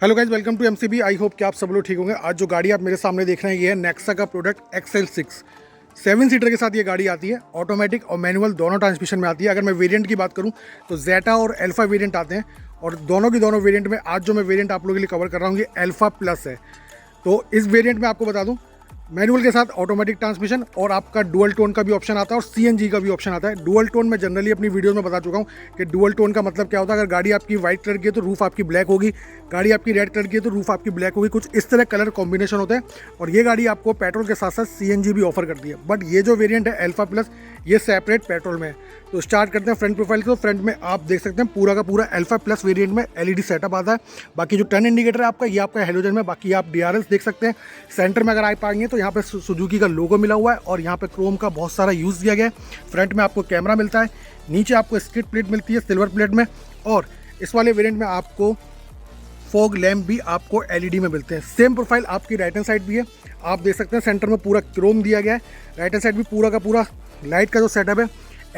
Hello guys, welcome to MCB. I hope कि आप सब लोग ठीक होंगे। आज जो गाड़ी आप मेरे सामने देख रहे हैं ये है नेक्सा का प्रोडक्ट XL6। 7 सीटर के साथ ये गाड़ी आती है। ऑटोमेटिक और मैनुअल दोनों ट्रांसमिशन में आती है। अगर मैं वेरिएंट की बात करूं तो जेटा और अल्फा वेरिएंट आते हैं, और दोनों की दोनों वेरिएंट में आज जो मैं वेरिएंट आप लोगों के लिए कवर कर रहा हूँ ये अल्फा प्लस है। तो इस वेरिएंट में आपको बता दूँ, मैनुअल के साथ ऑटोमेटिक ट्रांसमिशन और आपका डुअल टोन का भी ऑप्शन आता है और CNG का भी ऑप्शन आता है। डुअल टोन मैं जनरली अपनी वीडियो में बता चुका हूँ कि डुअल टोन का मतलब क्या होता है। अगर गाड़ी आपकी वाइट कलर की है तो रूफ आपकी ब्लैक होगी, गाड़ी आपकी रेड कलर की है तो रूफ आपकी ब्लैक होगी। कुछ इस तरह कलर कॉम्बिनेशन होते हैं, और ये गाड़ी आपको पेट्रोल के साथ साथ CNG भी ऑफर करती है। बट ये जो वेरियंट है अल्फा प्लस, ये सेपरेट पेट्रोल में है। तो स्टार्ट करते हैं फ्रंट प्रोफाइल से। तो फ्रंट में आप देख सकते हैं पूरा का पूरा अल्फा प्लस वेरिएंट में LED सेटअप आता है। बाकी जो टर्न इंडिकेटर है आपका, ये आपका हेलोजन में। बाकी आप DRLs देख सकते हैं। सेंटर में अगर आप पाएंगे तो यहाँ पे सुजुकी का लोगो मिला हुआ है, और यहाँ पे क्रोम का बहुत सारा यूज़ दिया गया है। फ्रंट में आपको कैमरा मिलता है, नीचे आपको स्किड प्लेट मिलती है सिल्वर प्लेट में, और इस वाले वेरिएंट में आपको फॉग लैम्प भी आपको LED में मिलते हैं। सेम प्रोफाइल आपकी राइट हैंड साइड भी है। आप देख सकते हैं सेंटर में पूरा क्रोम दिया गया है। राइट हैंड साइड भी पूरा का पूरा लाइट का जो सेटअप है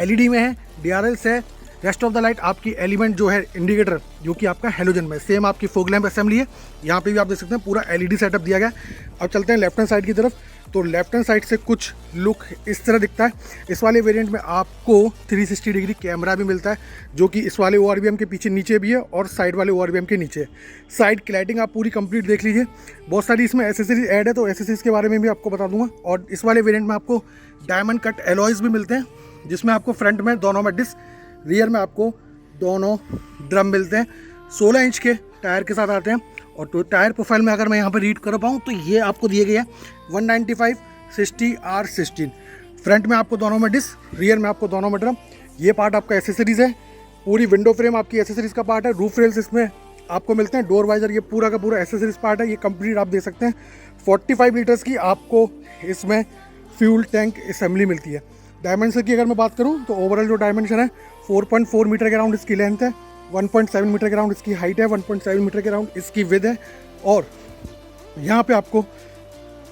LED में है, DRLs है। रेस्ट ऑफ द लाइट आपकी एलिमेंट जो है इंडिकेटर, जो कि आपका हेलोजन में, सेम आपकी फॉग लैम्प असेंबली है। यहाँ पे भी आप देख सकते हैं पूरा LED सेटअप दिया गया है। अब चलते हैं लेफ्ट हैंड साइड की तरफ। तो लेफ्ट हैंड साइड से कुछ लुक इस तरह दिखता है। इस वाले वेरिएंट में आपको 360 डिग्री कैमरा भी मिलता है, जो कि इस वाले ORVM के पीछे नीचे भी है और साइड वाले ORVM के नीचे। साइड क्लैडिंग आप पूरी कंप्लीट देख लीजिए। बहुत सारी इसमें एसेसरीज ऐड है, तो एसेसरीज के बारे में भी आपको बता दूंगा। और इस वाले वेरिएंट में आपको डायमंड कट एलॉयज भी मिलते हैं, जिसमें आपको फ्रंट में दोनों में डिस्क, रियर में आपको दोनों ड्रम मिलते हैं। 16 इंच के टायर के साथ आते हैं। और तो टायर प्रोफाइल में अगर मैं यहाँ पर रीड कर पाऊँ तो ये आपको दिए गए हैं 195 60 R16। फ्रंट में आपको दोनों में डिस्क, रियर में आपको दोनों में ड्रम। ये पार्ट आपका एसेसरीज है। पूरी विंडो फ्रेम आपकी एसेसरीज का पार्ट है। रूफ रेल्स इसमें आपको मिलते हैं। डोर वाइजर ये पूरा का पूरा एसेसरीज पार्ट है। ये कंप्लीट आप देख सकते हैं। 45 लीटर्स की आपको इसमें फ्यूल टैंक असेंबली मिलती है। डायमेंशन की अगर मैं बात करूं तो ओवरऑल जो डायमेंशन है 4.4 मीटर के अराउंड इसकी लेंथ है, 1.7 मीटर के अराउंड इसकी हाइट है, 1.7 मीटर के अराउंड इसकी विड्थ है। और यहाँ पे आपको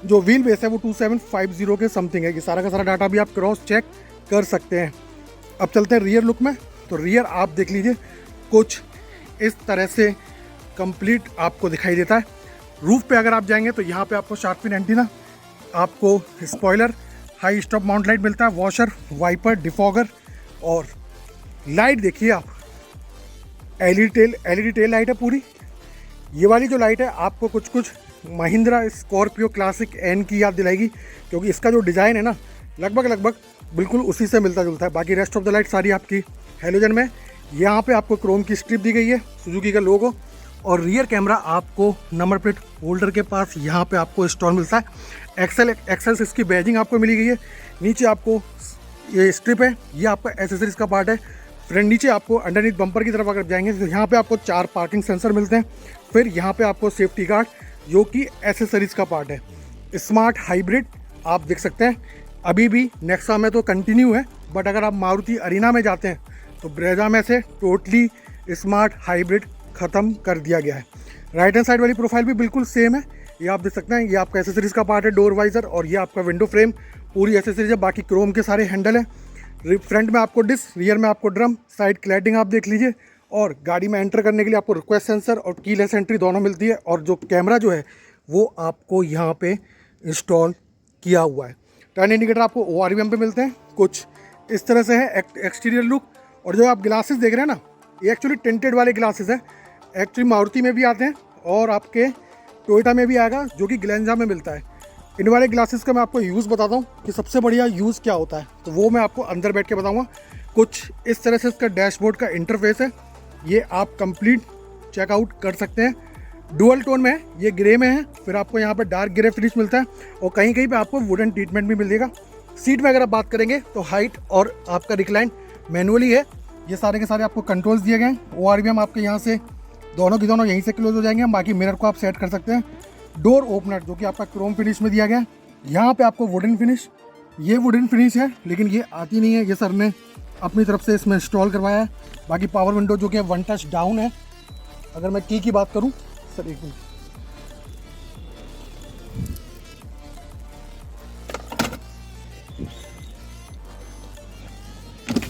जो व्हील बेस है वो 2750 के समथिंग है। ये सारा का सारा डाटा भी आप क्रॉस चेक कर सकते हैं। अब चलते हैं रियर लुक में। तो रियर आप देख लीजिए कुछ इस तरह से कंप्लीट आपको दिखाई देता है। रूफ पे अगर आप जाएंगे तो यहाँ पे आपको शार्क फिन एंटीना, आपको spoiler, high stop mount light मिलता है, वॉशर, वाइपर, डिफॉगर, और लाइट देखिए आप LED टेल लाइट है पूरी। ये वाली जो लाइट है आपको कुछ महिंद्रा स्कॉर्पियो क्लासिक N की याद दिलाएगी, क्योंकि इसका जो डिज़ाइन है ना लगभग बिल्कुल उसी से मिलता जुलता है। बाकी रेस्ट ऑफ द लाइट सारी आपकी हेलोजन में। यहाँ पे आपको क्रोम की स्ट्रिप दी गई है, सुजुकी का लोगो। और रियर कैमरा आपको नंबर प्लेट होल्डर के पास यहाँ पे आपको इंस्टॉल मिलता है। XL6 की बैजिंग आपको मिली गई है। नीचे आपको ये स्ट्रिप है, ये आपका एसेसरीज का पार्ट है। फ्रंट नीचे आपको अंडरनीथ बम्पर की तरफ अगर जाएंगे तो यहाँ पे आपको 4 पार्किंग सेंसर मिलते हैं। फिर यहाँ पे आपको सेफ्टी गार्ड, जो कि एसेसरीज का पार्ट है। स्मार्ट हाइब्रिड आप देख सकते हैं। अभी भी नेक्सा में तो कंटिन्यू है, बट अगर आप मारुति अरीना में जाते हैं तो ब्रेजा में से टोटली स्मार्ट हाइब्रिड ख़त्म कर दिया गया है। राइट हैंड साइड वाली प्रोफाइल भी बिल्कुल सेम है। ये आप देख सकते हैं, ये आपका एसेसरीज का पार्ट है, डोर वाइजर, और ये आपका विंडो फ्रेम पूरी एसेसरीज है। बाकी क्रोम के सारे हैंडल है। फ्रंट में आपको डिस्क, रियर में आपको ड्रम, साइड क्लैडिंग आप देख लीजिए। और गाड़ी में एंटर करने के लिए आपको रिक्वेस्ट सेंसर और कीलेस एंट्री दोनों मिलती है। और जो कैमरा जो है वो आपको यहाँ पे इंस्टॉल किया हुआ है। टर्न इंडिकेटर आपको ORVM पे मिलते हैं। कुछ इस तरह से है एक्सटीरियर लुक। और जो आप ग्लासेस देख रहे हैं ना, ये एक्चुअली टिंटेड वाले ग्लासेस है। एक्चुअली मारुति में भी आते हैं और आपके टोयोटा में भी आएगा, जो कि ग्लेंजा में मिलता है। इन वाले ग्लासेस का मैं आपको यूज़ बताता हूँ कि सबसे बढ़िया यूज़ क्या होता है, तो वो मैं आपको अंदर बैठ के बताऊँगा। कुछ इस तरह से इसका डैशबोर्ड का इंटरफेस है। ये आप कंप्लीट चेकआउट कर सकते हैं। डुअल टोन में है, ये ग्रे में है। फिर आपको यहाँ पर डार्क ग्रे फिनिश मिलता है, और कहीं कहीं पे आपको वुडन ट्रीटमेंट भी मिलेगा। सीट में अगर आप बात करेंगे तो हाइट और आपका रिक्लाइन मैनुअली है। ये सारे के सारे आपको कंट्रोल्स दिए गए हैं। ORVM आपके यहाँ से दोनों की दोनों यहीं से क्लोज हो जाएंगे। बाकी मिरर को आप सेट कर सकते हैं। डोर ओपनर जो कि आपका क्रोम फिनिश में दिया गया है। यहाँ पे आपको वुडन फिनिश, ये वुडन फिनिश है, लेकिन ये आती नहीं है, ये सर ने अपनी तरफ से इसमें इंस्टॉल करवाया है। बाकी पावर विंडो जो कि 1 टच डाउन है। अगर मैं की बात करूँ सर, एक मिनट,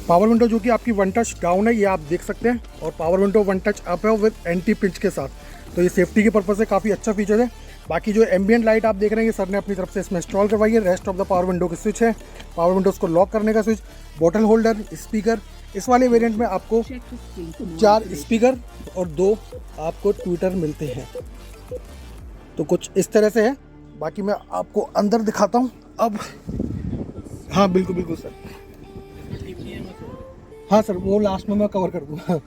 पावर विंडो जो कि आपकी 1 टच डाउन है, ये आप देख सकते हैं। और पावर विंडो 1 टच अप है विद एंटी पिंच के साथ। तो ये सेफ्टी के पर्पज़ से काफ़ी अच्छा फीचर है। बाकी जो एम्बियंट लाइट आप देख रहे हैं ये सर ने अपनी तरफ से इसमें इंस्टॉल करवाई है। Rest of the power window की स्विच है, पावर विंडोज़ को लॉक करने का स्विच, बॉटल होल्डर, स्पीकर। इस वाले वेरिएंट में आपको 4 स्पीकर और 2 आपको ट्विटर मिलते हैं। तो कुछ इस तरह से है। बाकी मैं आपको अंदर दिखाता हूँ अब। हाँ बिल्कुल बिल्कुल सर, हाँ सर वो लास्ट में मैं कवर कर दूँगा।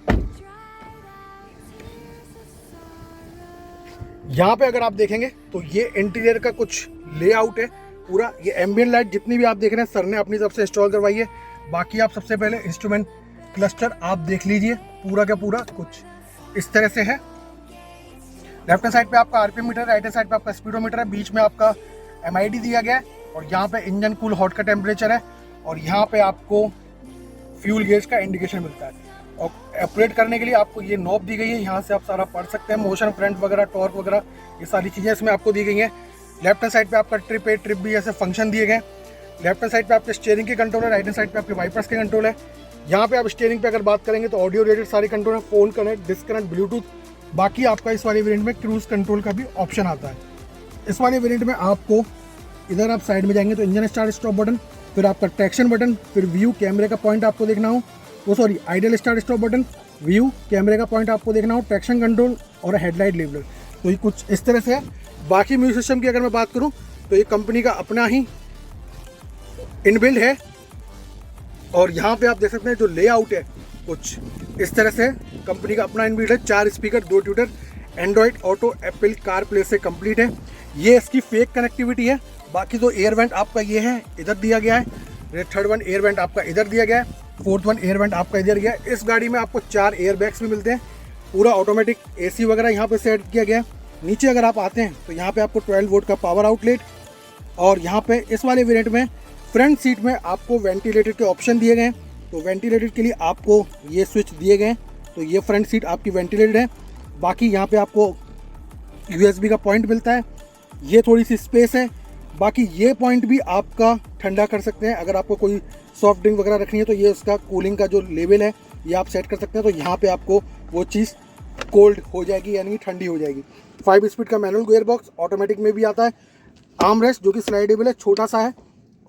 यहाँ पे अगर आप देखेंगे तो ये इंटीरियर का कुछ लेआउट है पूरा। ये एम्बियंट लाइट जितनी भी आप देख रहे हैं सर ने अपनी तरफ से इंस्टॉल करवाई है। बाकी आप सबसे पहले इंस्ट्रूमेंट क्लस्टर आप देख लीजिए, पूरा का पूरा कुछ इस तरह से है। लेफ्ट हैंड साइड पे आपका RPM meter, right hand side पे आपका स्पीडोमीटर है, बीच में आपका एमआईडी दिया गया है और यहाँ पे इंजन कूल हॉट का टेम्परेचर है और यहाँ पे आपको फ्यूल गेज का इंडिकेशन मिलता है। और ऑपरेट करने के लिए आपको ये नॉब दी गई है, यहाँ से आप सारा पढ़ सकते हैं, मोशन, फ्रंट वगैरह, टॉर्क वगैरह, ये सारी चीज़ें इसमें आपको दी गई हैं। लेफ्ट हैंड साइड पे आपका ट्रिप ए, ट्रिप बी ऐसे फंक्शन दिए गए। लेफ्ट हैंड साइड पे आपके स्टीयरिंग के कंट्रोल है, राइट हैंड साइड पे आपके वाइपर्स के कंट्रोल है। यहाँ पे आप स्टीयरिंग पे अगर बात करेंगे तो ऑडियो रिलेटेड सारे कंट्रोल है, फ़ोन कनेक्ट, डिस्कनेक्ट, ब्लूटूथ। बाकी आपका इस वाले वेरिएंट में क्रूज़ कंट्रोल का भी ऑप्शन आता है। इस वाले वेरिएंट में आपको इधर आप साइड में जाएंगे तो इंजन स्टार्ट स्टॉप बटन, फिर आपका ट्रैक्शन बटन, फिर व्यू कैमरे का पॉइंट आपको देखना हो, वो sorry idol start stop button, view कैमरे का पॉइंट आपको देखना हो, ट्रैक्शन कंट्रोल और हेडलाइट लेवलर। तो ये कुछ इस तरह से है। बाकी म्यूजिक सिस्टम की अगर मैं बात करूं तो ये कंपनी का अपना ही इनबिल्ड है और यहाँ पे आप देख सकते हैं जो लेआउट है कुछ इस तरह से कंपनी का अपना इनबिल्ड है। 4 speaker, 2 Twitter, Android auto, Apple car play से कंप्लीट है। ये इसकी फेक कनेक्टिविटी है। बाकी जो एयर वेंट आपका ये है इधर दिया गया है, थर्ड वन एयर वेंट आपका इधर दिया गया है, फोर्थ वन एयर वेंट आपका इधर गया है। इस गाड़ी में आपको 4 एयर बैग्स भी मिलते हैं। पूरा ऑटोमेटिक एसी वगैरह यहाँ पे सेट किया गया है। नीचे अगर आप आते हैं तो यहाँ पे आपको 12 वोल्ट का पावर आउटलेट और यहाँ पे इस वाले वेरिएंट में फ्रंट सीट में आपको वेंटिलेटर के ऑप्शन दिए गए हैं। तो वेंटिलेटर के लिए आपको ये स्विच दिए गए हैं, तो ये फ्रंट सीट आपकी वेंटिलेटेड है। बाकी यहाँ पे आपको USB का पॉइंट मिलता है, ये थोड़ी सी स्पेस है। बाकी ये पॉइंट भी आपका ठंडा कर सकते हैं, अगर आपको कोई सॉफ्ट ड्रिंक वगैरह रखनी है तो ये उसका कूलिंग का जो लेवल है ये आप सेट कर सकते हैं। तो यहाँ पे आपको वो चीज़ कोल्ड हो जाएगी यानी ठंडी हो जाएगी। 5 स्पीड का मैनुअल गियर बॉक्स ऑटोमेटिक में भी आता है। आर्म रेस्ट जो कि स्लाइडेबल है, छोटा सा है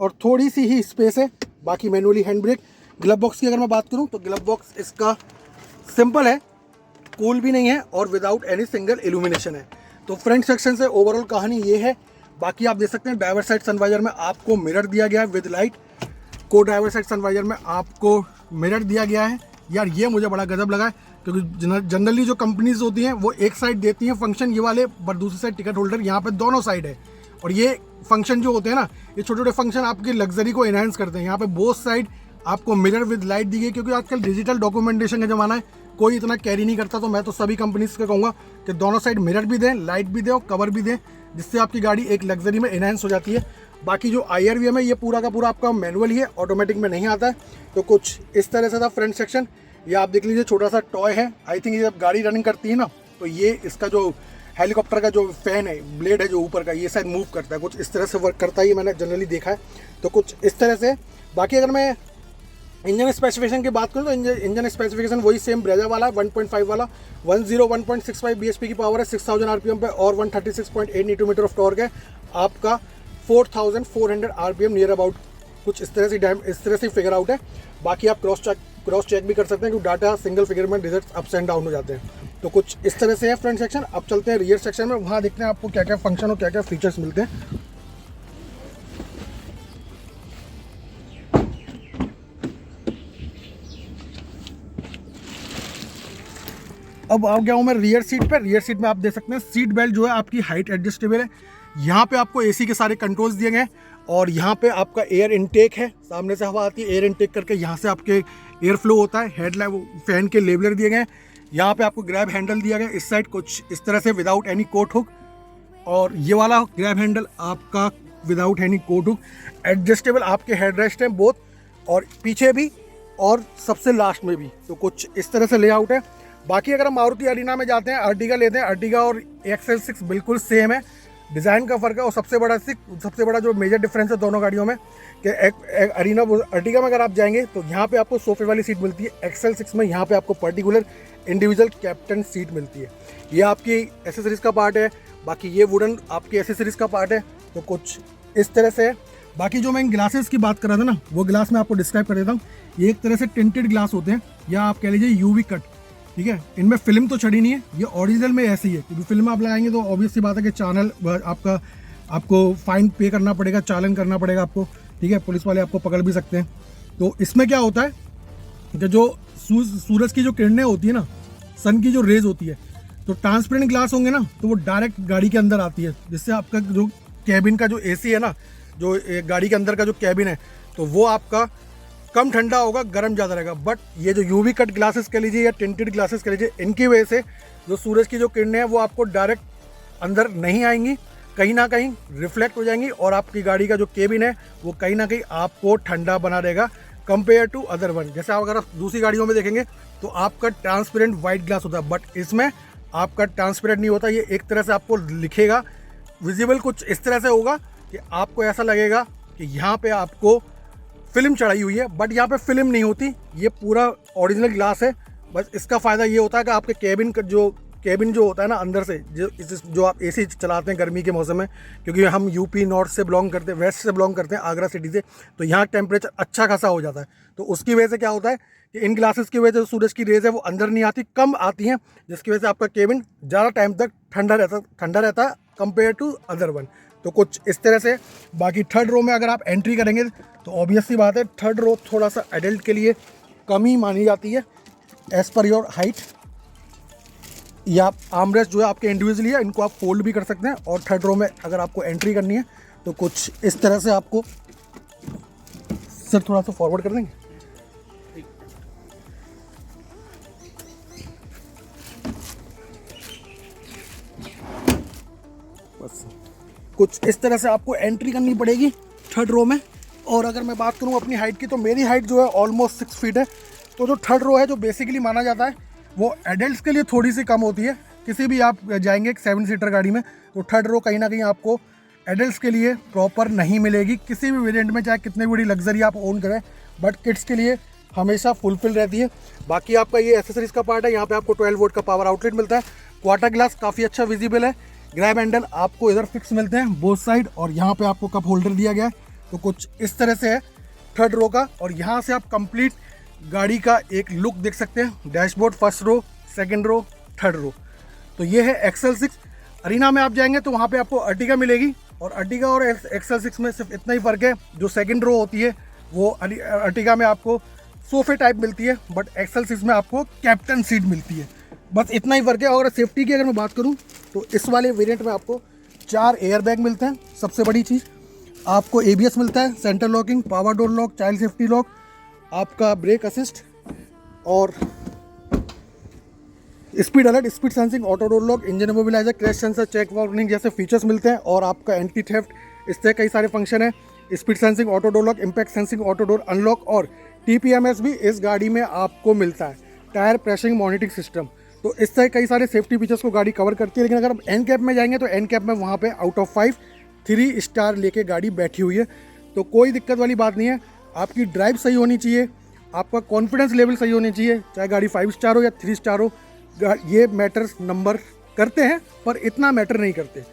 और थोड़ी सी ही स्पेस है। बाकी manually hand brake. Glove box की अगर मैं बात करूँ तो ग्लव बॉक्स इसका सिंपल है, कूल भी नहीं है और विदाउट एनी सिंगल इल्यूमिनेशन है। तो फ्रंट सेक्शन से ओवरऑल कहानी ये है। बाकी आप देख सकते हैं ड्राइवर साइड सनवाइजर में आपको मिरर दिया गया है विद लाइट। को ड्राइवर साइड सनवाइजर में आपको मिरर दिया गया है। यार ये मुझे बड़ा गजब लगा है क्योंकि जनरली जो कंपनीज होती हैं वो एक साइड देती हैं फंक्शन ये वाले, पर दूसरी साइड टिकट होल्डर। यहाँ पे दोनों साइड है और ये फंक्शन जो होते हैं ना, ये छोटे छोटे फंक्शन आपकी लग्जरी को एनहांस करते हैं। यहाँ पे बोथ साइड आपको मिरर विद लाइट दी गई, क्योंकि आजकल डिजिटल डॉक्यूमेंटेशन का ज़माना है, कोई इतना कैरी नहीं करता। तो मैं तो सभी कंपनीज को कहूँगा कि दोनों साइड मिरर भी दें, लाइट भी दें और कवर भी दें, जिससे आपकी गाड़ी एक लग्जरी में एनहांस हो जाती है। बाकी जो IRVM है ये पूरा का पूरा आपका मैनुअल ही है, ऑटोमेटिक में नहीं आता है। तो कुछ इस तरह से था फ्रंट सेक्शन। ये आप देख लीजिए छोटा सा टॉय है। आई थिंक ये जब गाड़ी रनिंग करती है ना तो ये इसका जो हेलीकॉप्टर का जो फैन है, ब्लेड है जो ऊपर का, ये शायद मूव करता है, कुछ इस तरह से वर्क करता है, ये मैंने जनरली देखा है। तो कुछ इस तरह से। बाकी अगर मैं इंजन स्पेसिफिकेशन की बात करूँ तो इंजन स्पेसिफिकेशन वही सेम ब्रेजा वाला 1.5 वाला, 101.65 bhp की पावर है, 6000 RPM पे और 136.8 न्यूटन मीटर ऑफ टॉर्क है। आपका 4400 RPM नियर अबाउट कुछ इस तरह से फिगर आउट है। बाकी आप क्रॉस चेक भी कर सकते हैं क्योंकि डाटा सिंगल फिगर में रिजल्ट अप्स एंड डाउन हो जाते हैं। तो कुछ इस तरह से है फ्रंट सेक्शन। अब चलते हैं रियर सेक्शन में, वहाँ देखते हैं आपको क्या क्या फंक्शन और क्या क्या फीचर्स मिलते हैं। अब आ गया हूँ मैं रियर सीट पे। रियर सीट में आप देख सकते हैं सीट बेल्ट जो है आपकी हाइट एडजस्टेबल है। यहाँ पे आपको AC के सारे कंट्रोल्स दिए गए हैं और यहाँ पे आपका एयर इनटेक है, सामने से हवा आती है, एयर इनटेक करके यहाँ से आपके एयर फ्लो होता है। हेडलाइट फैन के लेवलर दिए गए हैं। यहाँ पे आपको ग्रैब हैंडल दिया गया इस साइड कुछ इस तरह से विदाउट एनी कोट हुक, और ये वाला ग्रैब हैंडल आपका without any coat hook. Adjustable आपके हेडरेस्ट हैं बोथ, और पीछे भी और सबसे लास्ट में भी। तो कुछ इस तरह से लेआउट है। बाकी अगर हम मारुति अरीना में जाते हैं, अर्टिगा लेते हैं, अर्टिगा और XL6 बिल्कुल सेम है। डिज़ाइन का फ़र्क है। और सबसे बड़ा जो मेजर डिफरेंस है दोनों गाड़ियों में कि एक अरीना अर्टिगा में अगर आप जाएंगे तो यहाँ पे आपको सोफे वाली सीट मिलती है। XL6 में यहाँ पे आपको पर्टिकुलर इंडिविजुअल कैप्टन सीट मिलती है। ये आपकी एसेसरीज़ का पार्ट है, बाकी ये वुडन आपकी एसेसरीज़ का पार्ट है। तो कुछ इस तरह से है। बाकी जो मैं ग्लासेस की बात कर रहा था ना, वो ग्लास मैं आपको डिस्क्राइब कर देता हूँ। ये एक तरह से टिंटेड ग्लास होते हैं, या आप कह लीजिए UV कट, ठीक है। इनमें फिल्म तो चढ़ी नहीं है, ये ओरिजिनल में ऐसी है, क्योंकि फिल्म आप लगाएंगे तो ऑब्वियस सी बात है कि चैनल आपको फाइन पे करना पड़ेगा, चालान करना पड़ेगा आपको, ठीक है। पुलिस वाले आपको पकड़ भी सकते हैं। तो इसमें क्या होता है कि जो सूरज की जो किरणें होती है ना, सन की जो रेज होती है, तो ट्रांसपेरेंट ग्लास होंगे ना तो वो डायरेक्ट गाड़ी के अंदर आती है, जिससे आपका जो कैबिन का जो AC है ना, जो गाड़ी के अंदर का जो कैबिन है, तो वो आपका कम ठंडा होगा, गर्म ज़्यादा रहेगा। बट ये जो UV कट ग्लासेस कह लीजिए या टिंटेड ग्लासेस कह लीजिए, इनकी वजह से जो सूरज की जो किरणें हैं वो आपको डायरेक्ट अंदर नहीं आएंगी, कहीं ना कहीं रिफ्लेक्ट हो जाएंगी, और आपकी गाड़ी का जो केबिन है वो कहीं ना कहीं आपको ठंडा बना देगा कंपेयर टू अदर वन। जैसे आप अगर दूसरी गाड़ियों में देखेंगे तो आपका ट्रांसपेरेंट वाइट ग्लास होता है, बट इसमें आपका ट्रांसपेरेंट नहीं होता। ये एक तरह से आपको लिखेगा, विजिबल कुछ इस तरह से होगा कि आपको ऐसा लगेगा कि यहाँ पे आपको फिल्म चढ़ाई हुई है, बट यहाँ पे फिल्म नहीं होती, ये पूरा ओरिजिनल ग्लास है। बस इसका फ़ायदा ये होता है कि आपके केबिन जो होता है ना अंदर से, जो आप AC चलाते हैं गर्मी के मौसम में, क्योंकि हम UP नॉर्थ से बिलोंग करते हैं, वेस्ट से बिलोंग करते हैं, आगरा सिटी से, तो यहाँ टेम्परेचर अच्छा खासा हो जाता है। तो उसकी वजह से क्या होता है कि इन ग्लासेस की वजह से सूरज की रेज है वो अंदर नहीं आती, कम आती हैं, जिसकी वजह से आपका केबिन ज़्यादा टाइम तक ठंडा रहता है कंपेयर टू अदर वन। तो कुछ इस तरह से। बाकी थर्ड रो में अगर आप एंट्री करेंगे तो ऑब्वियस सी बात है, थर्ड रो थोड़ा सा एडल्ट के लिए कम ही मानी जाती है एज़ पर योर हाइट। या आर्मरेस्ट जो है आपके इंडिविजुअली है, इनको आप फोल्ड भी कर सकते हैं। और थर्ड रो में अगर आपको एंट्री करनी है तो कुछ इस तरह से आपको, सर थोड़ा सा फॉरवर्ड कर देंगे, बस कुछ इस तरह से आपको एंट्री करनी पड़ेगी थर्ड रो में। और अगर मैं बात करूं अपनी हाइट की, तो मेरी हाइट जो है ऑलमोस्ट 6 फीट है। तो जो थर्ड रो है, जो बेसिकली माना जाता है, वो एडल्ट्स के लिए थोड़ी सी कम होती है। किसी भी आप जाएंगे एक 7 सीटर गाड़ी में, तो थर्ड रो कहीं ना कहीं आपको एडल्ट्स के लिए प्रॉपर नहीं मिलेगी किसी भी वेरिएंट में, चाहे कितनी बड़ी लग्जरी आप ओन करें, बट किड्स के लिए हमेशा फुलफिल रहती है। बाकी आपका ये एसेसरीज का पार्ट है, यहाँ पे आपको 12 वोल्ट का पावर आउटलेट मिलता है। क्वार्टर ग्लास काफ़ी अच्छा विजिबल है। ग्रैब हैंडल आपको इधर फिक्स मिलते हैं बोथ साइड, और यहाँ पे आपको कप होल्डर दिया गया है। तो कुछ इस तरह से है थर्ड रो का। और यहाँ से आप कंप्लीट गाड़ी का एक लुक देख सकते हैं, dashboard, first row, second row, third row. तो ये है XL6। अरीना में आप जाएंगे तो वहाँ पे आपको अर्टिगा मिलेगी, और अर्टिगा और XL6 में सिर्फ इतना ही फ़र्क है, जो सेकंड रो होती है वो अर्टिगा में आपको सोफे टाइप मिलती है, बट XL6 में आपको कैप्टन सीट मिलती है। बस इतना ही फ़र्क है। और सेफ्टी की अगर मैं बात करूँ तो इस वाले वेरिएंट में आपको 4 एयर बैग मिलते हैं। सबसे बड़ी चीज़ आपको ABS मिलता है, centre locking, power door lock, child safety lock, आपका ब्रेक असिस्ट, और speed alert, speed sensing, auto door lock, engine immobiliser, crash sensor, check warning जैसे फीचर्स मिलते हैं। और आपका एंटी थेफ्ट, इस तरह कई सारे फंक्शन है। Speed sensing, auto door lock, impact sensing, auto door unlock, और TPMS भी इस गाड़ी में आपको मिलता है, टायर प्रेशरिंग मॉनिटरिंग सिस्टम। तो इस तरह कई सारे सेफ्टी फीचर्स को गाड़ी कवर करती है। लेकिन अगर आप एंड कैप में जाएंगे तो एंड कैप में वहाँ पे आउट ऑफ 5 3 स्टार लेके गाड़ी बैठी हुई है। तो कोई दिक्कत वाली बात नहीं है। आपकी ड्राइव सही होनी चाहिए, आपका कॉन्फिडेंस लेवल सही होनी चाहिए, चाहे गाड़ी 5 स्टार हो या 3 स्टार हो। ये मैटर्स नंबर करते हैं, पर इतना मैटर नहीं करते।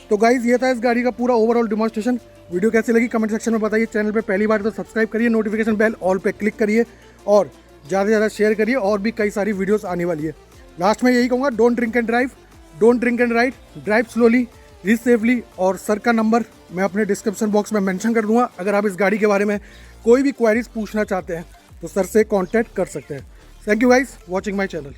तो गाइज़ ये था इस गाड़ी का पूरा ओवरऑल डिमॉन्स्ट्रेशन। वीडियो कैसी लगी कमेंट सेक्शन में बताइए। चैनल पे पहली बार तो सब्सक्राइब करिए, नोटिफिकेशन बेल ऑल पे क्लिक करिए, और ज़्यादा से ज़्यादा शेयर करिए। और भी कई सारी वीडियोस आने वाली है। लास्ट में यही कहूँगा, don't drink and drive, don't drink and ride, drive slowly, reach safely. और सर का नंबर मैं अपने डिस्क्रिप्शन बॉक्स में मेंशन कर दूंगा। अगर आप इस गाड़ी के बारे में कोई भी क्वेरीज पूछना चाहते हैं तो सर से कांटेक्ट कर सकते हैं। Thank you guys watching my channel.